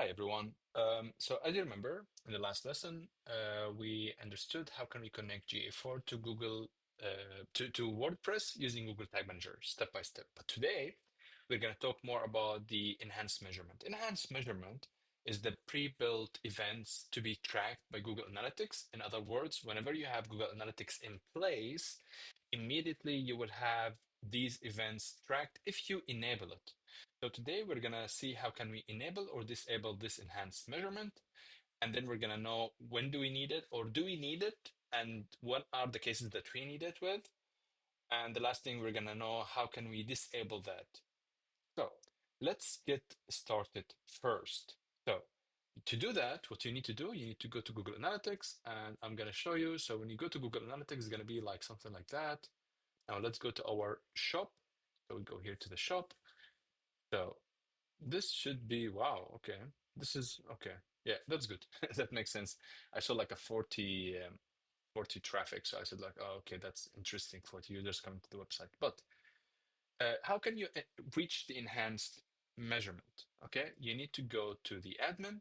Hi everyone. So as you remember, in the last lesson, we understood how can we connect GA4 to Google to WordPress using Google Tag Manager step by step. But today, we're going to talk more about the enhanced measurement. Enhanced measurement is the pre-built events to be tracked by Google Analytics. In other words, whenever you have Google Analytics in place, immediately you will have these events tracked if you enable it. So today we're gonna see how can we enable or disable this enhanced measurement, and then we're gonna know when do we need it or do we need it, and what are the cases that we need it with. And the last thing we're gonna know how can we disable that. So let's get started first. So to do that, what you need to do, you need to go to Google Analytics, and I'm gonna show you. So when you go to Google Analytics, it's gonna be like something like that. Now let's go to our shop. So we go here to the shop. So this should be, wow, okay. This is okay. Yeah, that's good. That makes sense. I saw like a 40 traffic. So I said like, oh, okay, that's interesting. 40 users coming to the website. But how can you reach the enhanced measurement? Okay, you need to go to the admin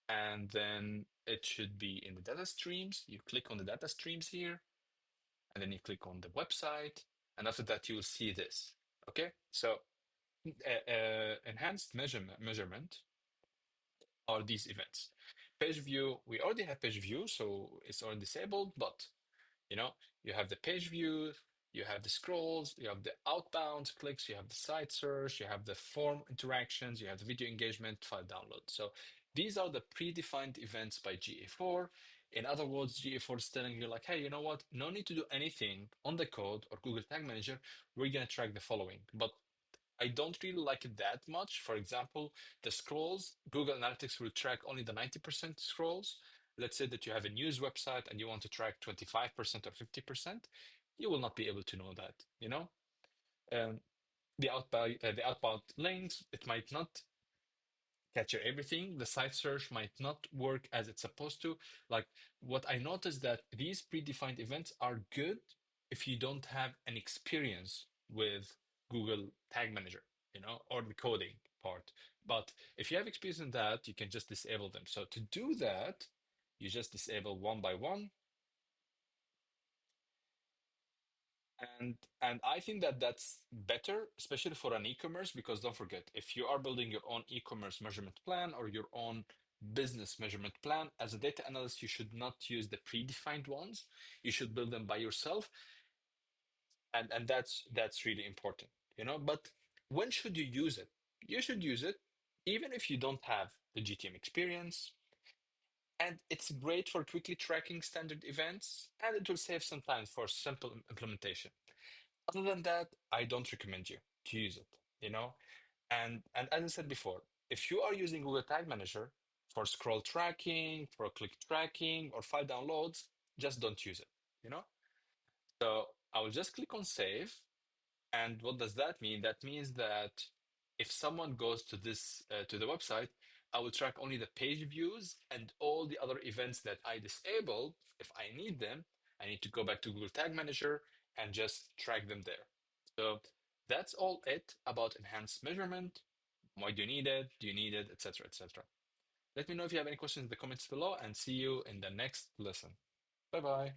and then it should be in the data streams. You click on the data streams here and then you click on the website. And after that, you will see this. Okay, so enhanced measurement are these events. Page view, we already have page view, so it's already disabled, but you know, you have the page view, you have the scrolls, you have the outbound clicks, you have the site search, you have the form interactions, you have the video engagement, file download. So these are the predefined events by GA4. In other words, GA4 is telling you like, hey, you know what? No need to do anything on the code or Google Tag Manager. We're gonna track the following. But I don't really like it that much. For example, the scrolls, Google Analytics will track only the 90% scrolls. Let's say that you have a news website and you want to track 25% or 50%. You will not be able to know that, you know? Um, the outbound links, it might not capture everything. The site search might not work as it's supposed to. Like what I noticed that these predefined events are good if you don't have an experience with Google Tag Manager, you know, or the coding part. But if you have experience in that, you can just disable them. So to do that, you just disable one by one. And I think that that's better, especially for an e-commerce, because don't forget, if you are building your own e-commerce measurement plan or your own business measurement plan, as a data analyst, you should not use the predefined ones. You should build them by yourself, and that's really important, you know. But when should you use it? You should use it even if you don't have the GTM experience, and it's great for quickly tracking standard events, and it will save some time for simple implementation. Other than that, I don't recommend you to use it, you know? And as I said before, if you are using Google Tag Manager for scroll tracking, for click tracking, or file downloads, just don't use it, you know? So I will just click on save. And what does that mean? That means that if someone goes to this to the website, I will track only the page views and all the other events that I disabled. If I need them, I need to go back to Google Tag Manager and just track them there. So that's all it about enhanced measurement. Why do you need it? Do you need it? Etc. etc. Let me know if you have any questions in the comments below and see you in the next lesson. Bye bye.